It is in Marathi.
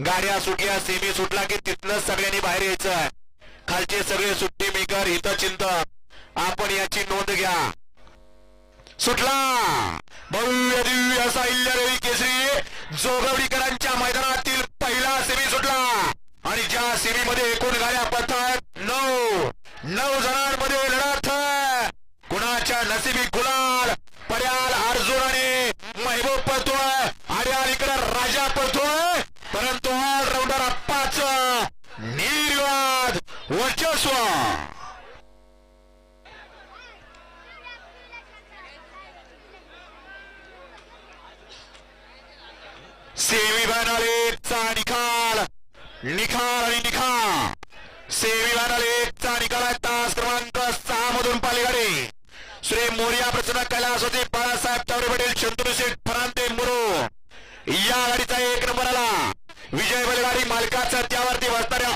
गाड्या सुटल्या, सेमी सुटला की तिथनं सगळ्यांनी बाहेर यायचं. खालचे सगळे सुट्टी मेकर हितचिंतक आपण याची नोंद घ्या. सुटला भव्य दिव्य असा इल्ल्यादेवी केसरी जोगवडीकरांच्या मैदानातील पहिला सेमी सुटला आणि ज्या सेमी मध्ये एकूण गाड्या पडतात 9 जणांमध्ये लढत. कुणाच्या नशिबी गुलाल. पर्याल अर्जुन आणि महबूब पळतोय, आर्याल इकडे राजा पळतोय, परंतु ऑलराऊंडर अप्पाच निर्वाद वर्चस्व. सेमीफायनलचा निकाल आणि निकाल. सेमीफायनलचा निकाल आहे. तास क्रमांक 6 मधून पालीगाडी श्री मोरिया प्रसन्न कैलासवती बाळासाहेब तावरे पाटील शंतनू शेठ फरांते मुरो या गाडीचा 1 नंबर आला. विजय बैलगाडी मालकाचा त्यावरती बसणाऱ्या